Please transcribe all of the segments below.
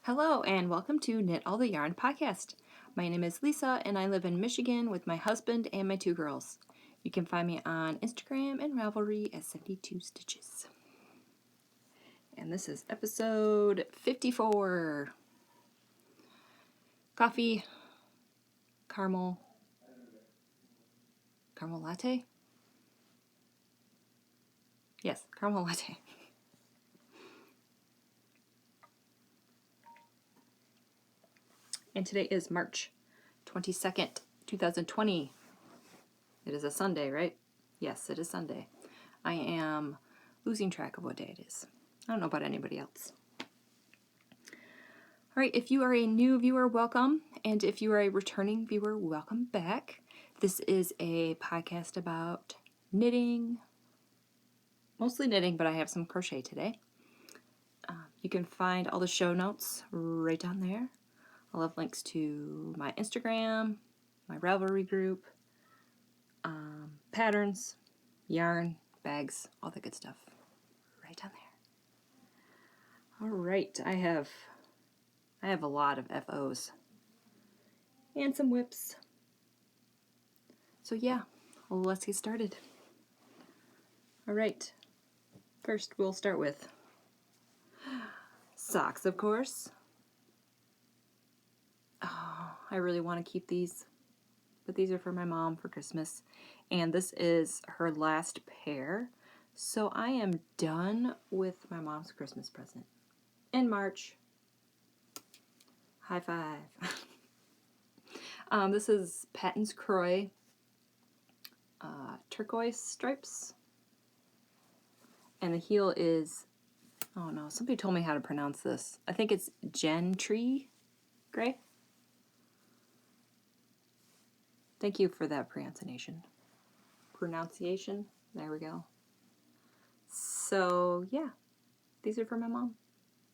Hello and welcome to Knit All the Yarn podcast. My name is Lisa and I live in Michigan with my husband and my two girls. You can find me on Instagram and Ravelry at 72 Stitches. And this is episode 54. Coffee, caramel latte? Yes, caramel latte. And today is March 22nd, 2020. It is a Sunday, right? Yes, it is Sunday. I am losing track of what day it is. I don't know about anybody else. All right, if you are a new viewer, welcome. And if you are a returning viewer, welcome back. This is a podcast about knitting, mostly knitting, but I have some crochet today. You can find all the show notes right down there. I'll have links to my Instagram, my Ravelry group, patterns, yarn, bags, all the good stuff right down there. All right, I have a lot of FOs and some whips. So yeah, let's get started. All right, first we'll start with socks, of course. Oh, I really want to keep these, but these are for my mom for Christmas. And this is her last pair. So I am done with my mom's Christmas present. In March. High five. This is Patons Kroy. Turquoise stripes. And the heel is, oh no, somebody told me how to pronounce this. I think it's Gentry Gray. Thank you for that pronunciation. There we go. So yeah, these are for my mom.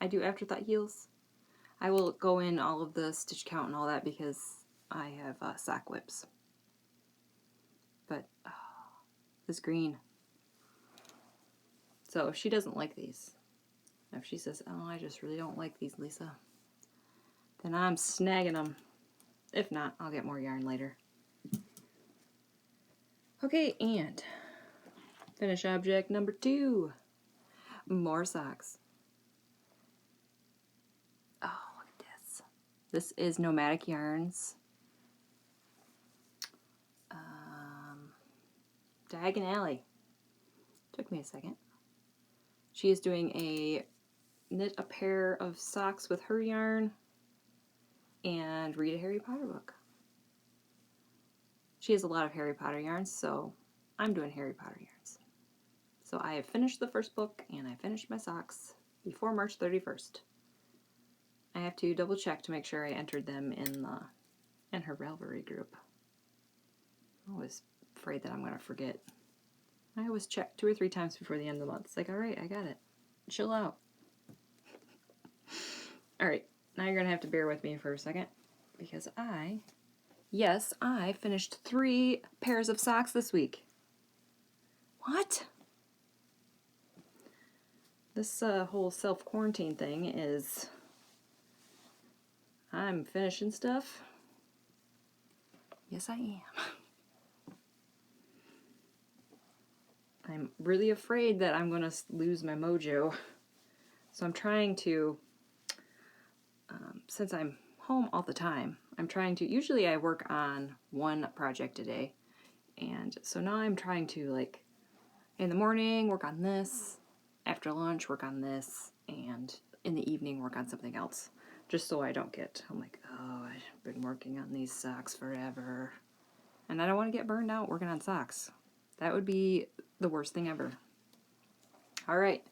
I do afterthought heels. I will go in all of the stitch count and all that because I have sock whips. But this green. So if she doesn't like these, if she says, oh, I just really don't like these, Lisa, then I'm snagging them. If not, I'll get more yarn later. Okay, and finish object number 2. More socks. Oh, look at this. This is Nomadic yarns. Diagon Alley. Took me a second. She is doing a knit a pair of socks with her yarn and read a Harry Potter book. She has a lot of Harry Potter yarns, so I'm doing Harry Potter yarns. So I have finished the first book and I finished my socks before March 31st. I have to double check to make sure I entered them in her Ravelry group. I'm always afraid that I'm going to forget. I always check 2 or 3 times before the end of the month. It's like, all right, I got it. Chill out. All right, now you're going to have to bear with me for a second because I finished 3 pairs of socks this week. What? This whole self-quarantine thing is, I'm finishing stuff. Yes, I am. I'm really afraid that I'm going to lose my mojo. So I'm trying to, since I'm home all the time, I'm trying to, usually I work on 1 project a day. And so now I'm trying to, like, in the morning work on this, after lunch work on this, and in the evening work on something else. Just so I don't get, I'm like, oh, I've been working on these socks forever. And I don't want to get burned out working on socks. That would be the worst thing ever. All right,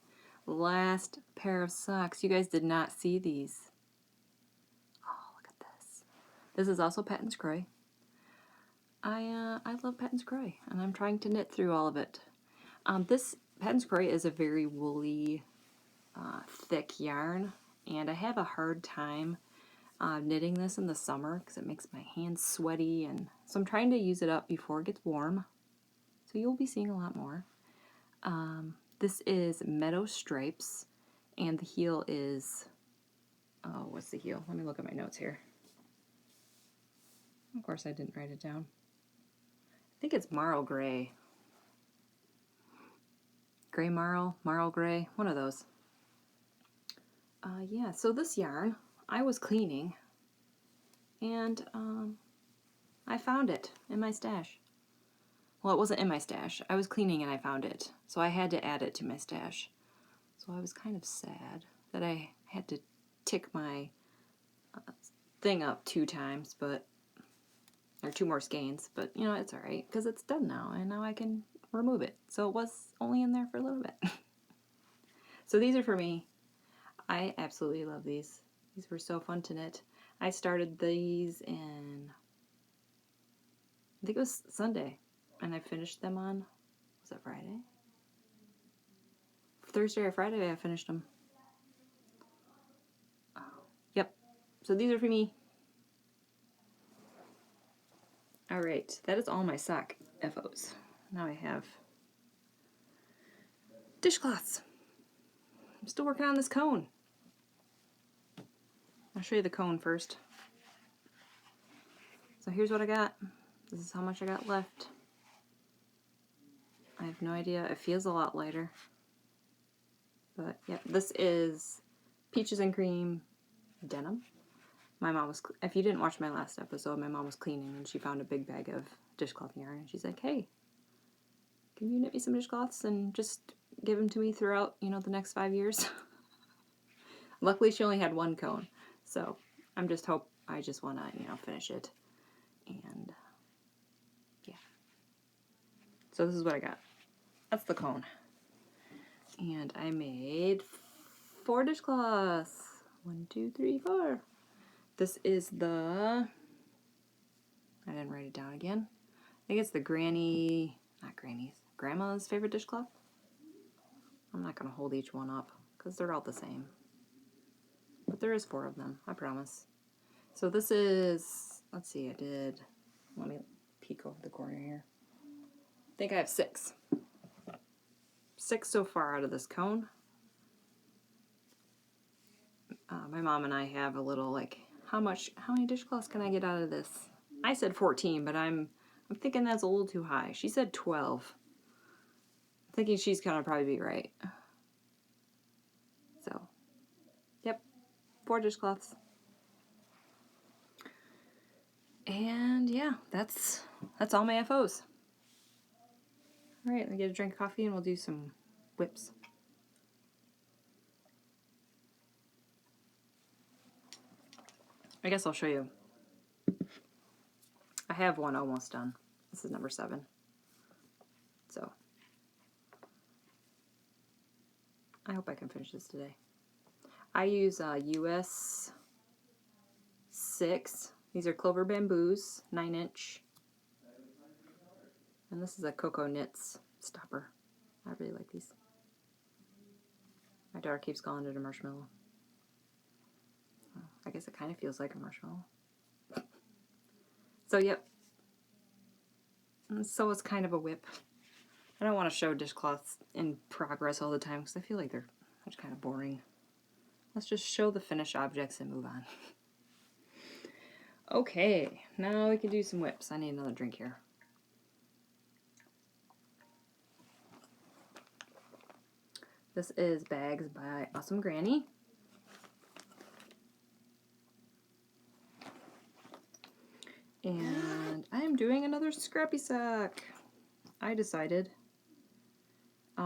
last pair of socks. You guys did not see these. Oh, look at this. This is also Patons Kroy. I love Patons Kroy, and I'm trying to knit through all of it. This Patons Kroy is a very woolly, thick yarn, and I have a hard time knitting this in the summer because it makes my hands sweaty, and so I'm trying to use it up before it gets warm. So you'll be seeing a lot more. This is Meadow stripes, and the heel is, what's the heel? Let me look at my notes here. Of course I didn't write it down. I think it's marl gray. Gray marl, marl gray, one of those. Yeah, so this yarn, I was cleaning and I found it in my stash. Well, it wasn't in my stash. I was cleaning and I found it. So I had to add it to my stash. So I was kind of sad that I had to tick my thing up 2 times, but, or 2 more skeins, but you know, it's alright because it's done now and now I can remove it. So it was only in there for a little bit. So these are for me. I absolutely love these. These were so fun to knit. I started these in, I think it was Sunday, and I finished them on, was it Friday? Thursday or Friday I finished them. Yep. So these are for me. Alright, that is all my sock FOs. Now I have dishcloths. I'm still working on this cone. I'll show you the cone first. So here's what I got. This is how much I got left. I have no idea. It feels a lot lighter. But yeah, this is Peaches and Cream Denim. My mom was, if you didn't watch my last episode, my mom was cleaning and she found a big bag of dishcloth yarn and she's like, hey, can you knit me some dishcloths and just give them to me throughout, you know, the next 5 years? Luckily she only had 1 cone, so I just want to, you know, finish it. And yeah. So this is what I got. That's the cone. And I made 4 dishcloths. 1, 2, 3, 4. This is the, I didn't write it down again. I think it's the grandma's favorite dishcloth. I'm not going to hold each one up because they're all the same. But there is 4 of them, I promise. So this is, let's see, let me peek over the corner here. I think I have 6. 6 so far out of this cone. My mom and I have a little like, how many dishcloths can I get out of this? I said 14, but I'm thinking that's a little too high. She said 12. I'm thinking she's gonna probably be right. So, yep, 4 dishcloths. And yeah, that's all my FOs. All right, let me get a drink of coffee and we'll do some whips. I guess I'll show you. I have one almost done. This is number 7. So, I hope I can finish this today. I use US 6. These are Clover bamboos, 9-inch. And this is a Cocoa Knits stopper. I really like these. My daughter keeps calling it a marshmallow. I guess it kind of feels like a marshmallow. So, yep. And so it's kind of a whip. I don't want to show dishcloths in progress all the time because I feel like they're just kind of boring. Let's just show the finished objects and move on. Okay, now we can do some whips. I need another drink here. This is Bags by Awesome Granny. And I am doing another scrappy sock. I decided.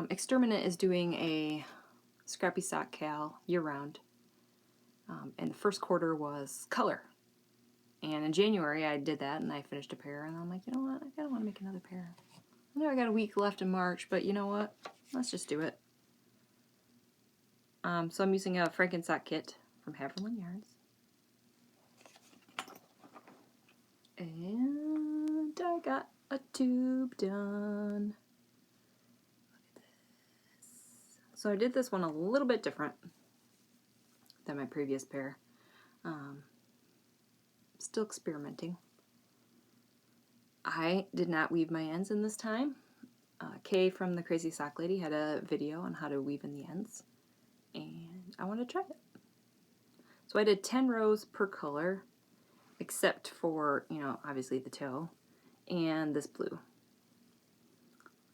Exterminate is doing a scrappy sock KAL year-round. And the first quarter was color. And in January I did that and I finished a pair and I'm like, you know what, I kinda want to make another pair. I know I got a week left in March, but you know what, let's just do it. So I'm using a Frankensock kit from Haverland Yarns. And I got a tube done. Look at this. So I did this one a little bit different than my previous pair. Still experimenting. I did not weave my ends in this time. Kay from the Crazy Sock Lady had a video on how to weave in the ends. And I want to try it. So I did 10 rows per color, except for, you know, obviously the toe and this blue.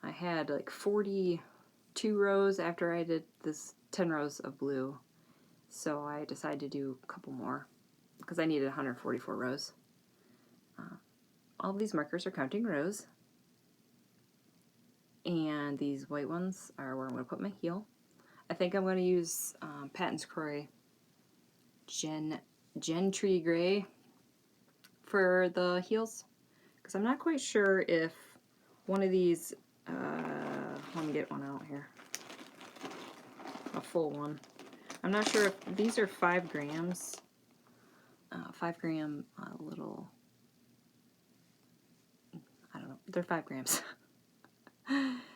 I had like 42 rows after I did this 10 rows of blue. So I decided to do a couple more because I needed 144 rows. All of these markers are counting rows. And these white ones are where I'm going to put my heel. I think I'm going to use Patons Kroy Gentry Gray for the heels. Because I'm not quite sure if one of these, let me get one out here, a full one. I'm not sure if these are 5 grams, 5 gram little, I don't know, they're 5 grams.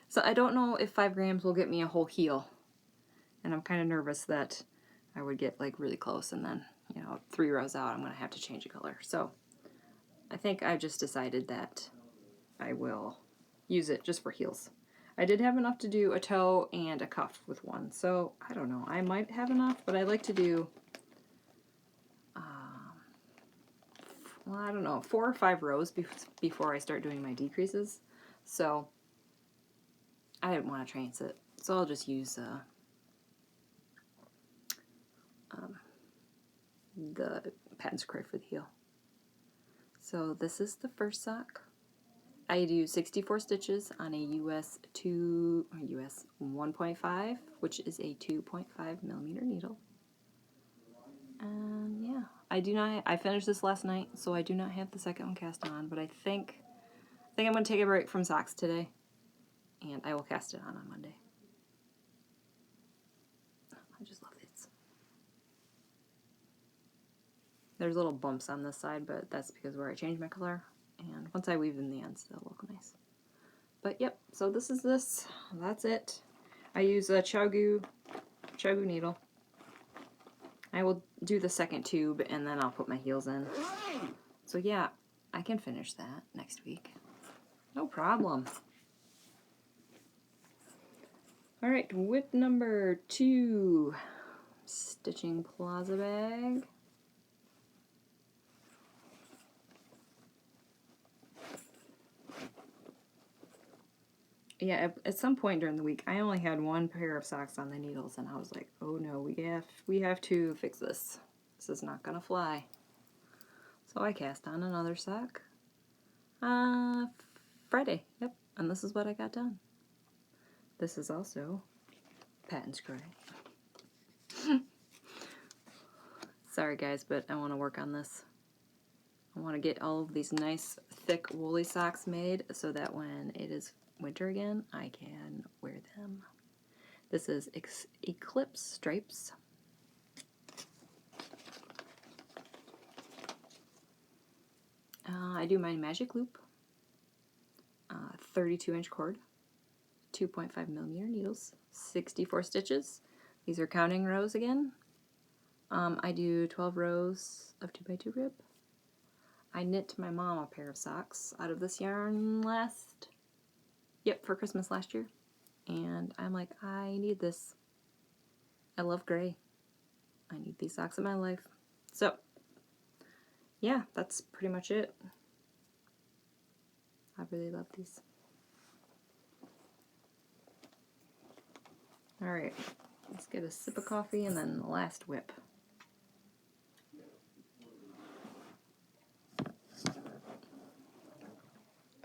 So I don't know if 5 grams will get me a whole heel. And I'm kind of nervous that I would get like really close and then, you know, 3 rows out I'm going to have to change a color. So I think I just decided that I will use it just for heels. I did have enough to do a toe and a cuff with one. So I don't know. I might have enough, but I like to do, well, I don't know, 4 or 5 rows before I start doing my decreases. So I didn't want to transit. So I'll just use the Patons Kroy for the heel. So this is the first sock. I do 64 stitches on a US 1.5, which is a 2.5 millimeter needle. And yeah, I finished this last night, so I do not have the second one cast on, but I think I'm going to take a break from socks today, and I will cast it on Monday. I just love these. There's little bumps on this side, but that's because where I changed my color, and once I weave in the ends, they'll look nice. But yep, so this is this. That's it. I use a Chiaogoo needle. I will do the second tube and then I'll put my heels in. So yeah, I can finish that next week. No problem. Alright, whip number 2. Stitching plaza bag. Yeah, at some point during the week, I only had 1 pair of socks on the needles, and I was like, oh no, we have to fix this. This is not gonna fly. So I cast on another sock. Friday, yep, and this is what I got done. This is also Patons Kroy. Sorry guys, but I want to work on this. I want to get all of these nice, thick, woolly socks made so that when it is winter again, I can wear them. This is Eclipse stripes. I do my magic loop, 32-inch cord, 2.5 millimeter needles, 64 stitches. These are counting rows again. I do 12 rows of 2x2 rib. I knit my mom a pair of socks out of this yarn for Christmas last year. And I'm like, I need this. I love gray. I need these socks in my life. So, yeah, that's pretty much it. I really love these. Alright, let's get a sip of coffee and then the last whip.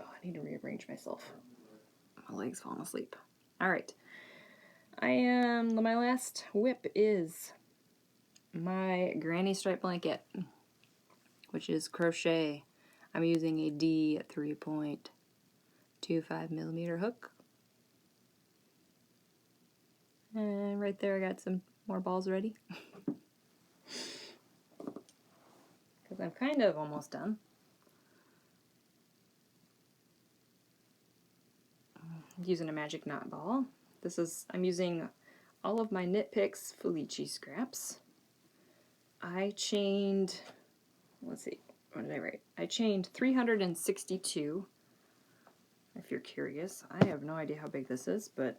Oh, I need to rearrange myself. My leg's falling asleep. Alright. My last whip is my granny stripe blanket, which is crochet. I'm using a D 3.25 millimeter hook. And right there I got some more balls ready. Because I'm kind of almost done. I'm using a magic knot ball. I'm using all of my KnitPicks Felici scraps. I chained, let's see, what did I write? I chained 362. If you're curious, I have no idea how big this is, but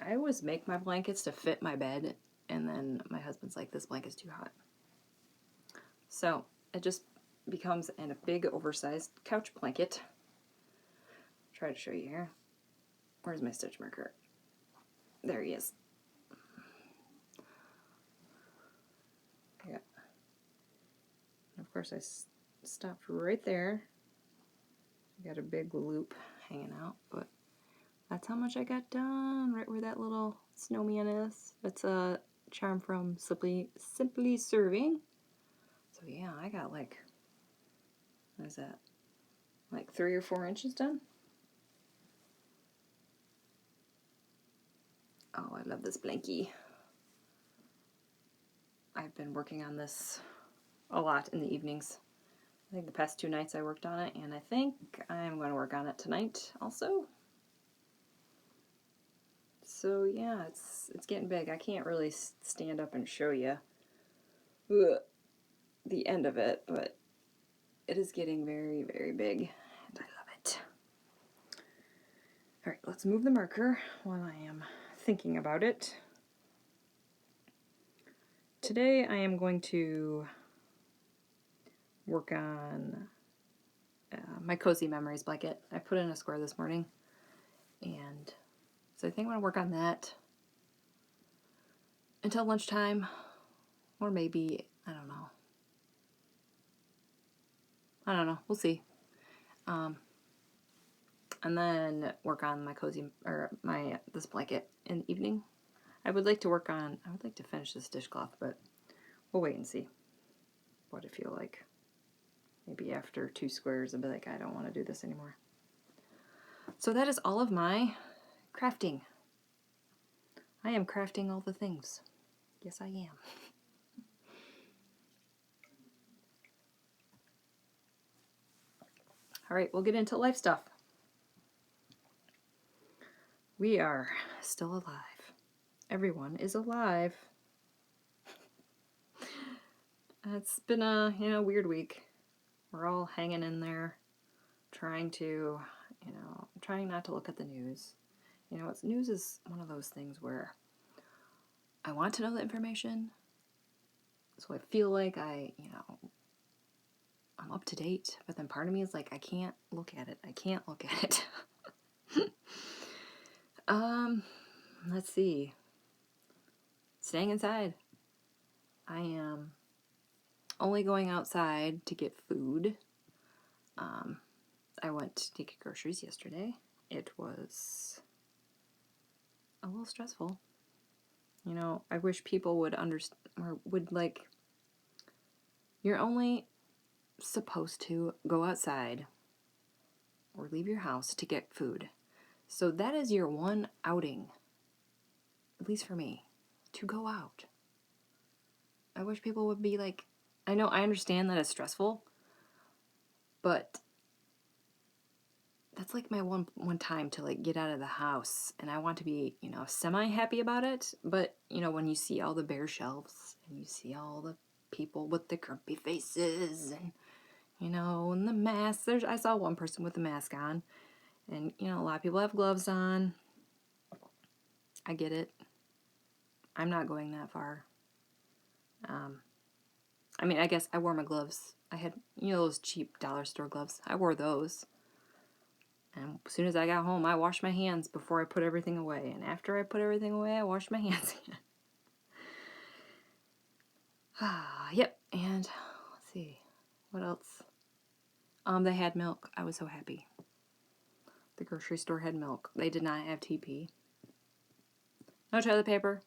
I always make my blankets to fit my bed, And then my husband's like, this blanket's too hot. So it just becomes a big oversized couch blanket. Try to show you here. Where's my stitch marker? There he is. Yeah. And of course I stopped right there. Got a big loop hanging out, but that's how much I got done, right where that little snowman is. That's a charm from Simply Serving. So yeah, I got like, what is that? Like 3 or 4 inches done. Oh, I love this blankie. I've been working on this a lot in the evenings. I think the past 2 nights I worked on it, and I think I'm going to work on it tonight also. So yeah, it's getting big. I can't really stand up and show you the end of it, but it is getting very, very big, and I love it. All right, let's move the marker while I am thinking about it. Today I am going to work on my Cozy Memories blanket. I put in a square this morning, and so I think I'm going to work on that until lunchtime, or maybe, I don't know, we'll see. And then work on my this blanket in the evening. I would like to finish this dishcloth, but we'll wait and see what I feel like. Maybe after 2 squares I'll be like, I don't want to do this anymore. So that is all of my crafting. I am crafting all the things. Yes, I am. All right, we'll get into life stuff. We are still alive. Everyone is alive. It's been a weird week. We're all hanging in there, trying not to look at the news. News is one of those things where I want to know the information, so I feel like I'm up to date, but then part of me is like, I can't look at it. Let's see. Staying inside. I am only going outside to get food. I went to get groceries yesterday. It was a little stressful. I wish people would understand, or would like, you're only supposed to go outside or leave your house to get food. So that is your one outing, at least for me, to go out. I wish people would be like, I understand that it's stressful, but that's like my one time to like get out of the house, and I want to be, semi-happy about it. But, when you see all the bare shelves and you see all the people with the grumpy faces and, and the masks. I saw one person with a mask on, and, a lot of people have gloves on. I get it. I'm not going that far. I guess I wore my gloves. I had, those cheap dollar store gloves. I wore those. And as soon as I got home, I washed my hands before I put everything away. And after I put everything away, I washed my hands again. Yep. And let's see. What else? They had milk. I was so happy. The grocery store had milk. They did not have TP. No toilet paper.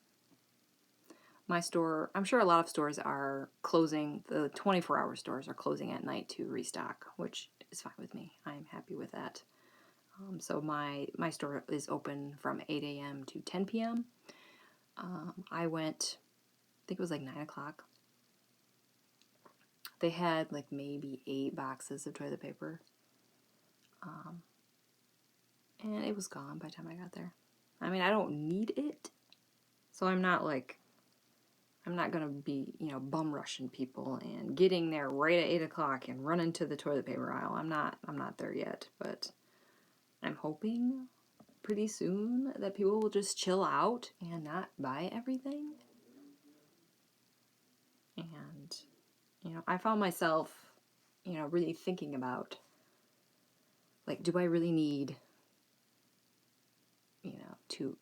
My store, I'm sure a lot of stores are closing. The 24-hour stores are closing at night to restock, which is fine with me. I'm happy with that. So my store is open from 8 a.m. to 10 p.m. I went, I think it was like 9 o'clock. They had like maybe 8 boxes of toilet paper. And it was gone by the time I got there. I don't need it. So I'm not going to be, bum rushing people and getting there right at 8 o'clock and running to the toilet paper aisle. I'm not there yet, but I'm hoping pretty soon that people will just chill out and not buy everything. You know, I found myself, you know, really thinking about, like, do I really need, you know, two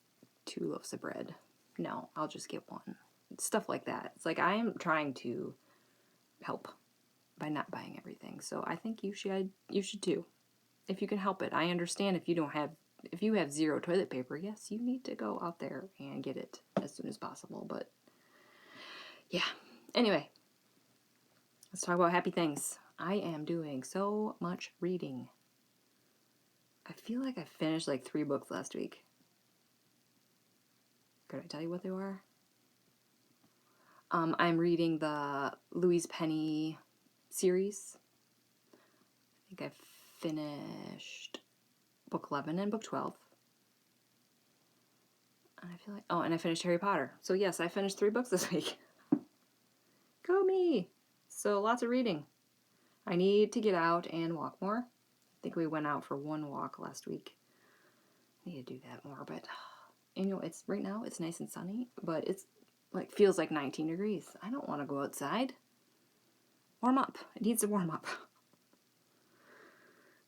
loaves of bread? No, I'll just get one. Stuff like that. It's like I am trying to help by not buying everything. So I think you should too. If you can help it. I understand if you have zero toilet paper, yes, you need to go out there and get it as soon as possible. But yeah. Anyway, let's talk about happy things. I am doing so much reading. I feel like I finished like 3 books last week. Could I tell you what they were? I'm reading the Louise Penny series. I think I finished book 11 and book 12. And I feel like, and I finished Harry Potter. So yes, I finished 3 books this week. Go me! So lots of reading. I need to get out and walk more. I think we went out for 1 walk last week. I need to do that more, but you know, it's right now it's nice and sunny, but it's like feels like 19 degrees. I don't want to go outside. Warm up. It needs to warm up.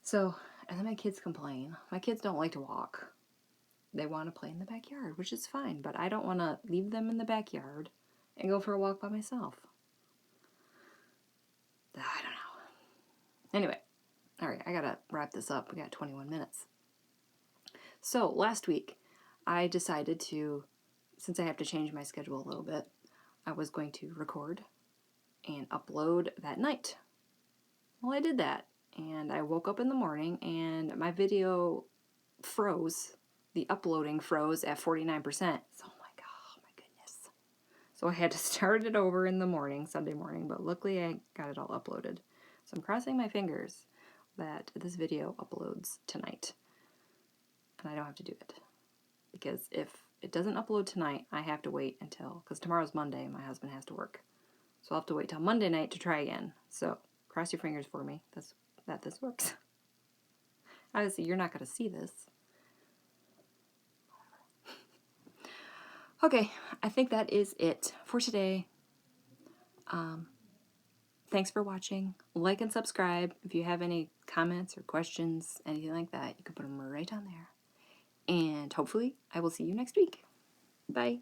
So, and then my kids complain. My kids don't like to walk. They want to play in the backyard, which is fine, but I don't want to leave them in the backyard and go for a walk by myself. I don't know. Anyway, all right, I gotta wrap this up. We got 21 minutes. So last week, I decided to, since I have to change my schedule a little bit, I was going to record and upload that night. Well, I did that, and I woke up in the morning, and my video froze. The uploading froze at 49%. So I'm like, oh my goodness. So I had to start it over in the morning, Sunday morning, but luckily I got it all uploaded. So I'm crossing my fingers that this video uploads tonight. And I don't have to do it. Because if it doesn't upload tonight, I have to wait until, because tomorrow's Monday, my husband has to work. So I'll have to wait till Monday night to try again. So cross your fingers for me that this works. Obviously, you're not going to see this. Okay, I think that is it for today. Thanks for watching. Like and subscribe. If you have any comments or questions, anything like that, you can put them right down there. And hopefully, I will see you next week. Bye.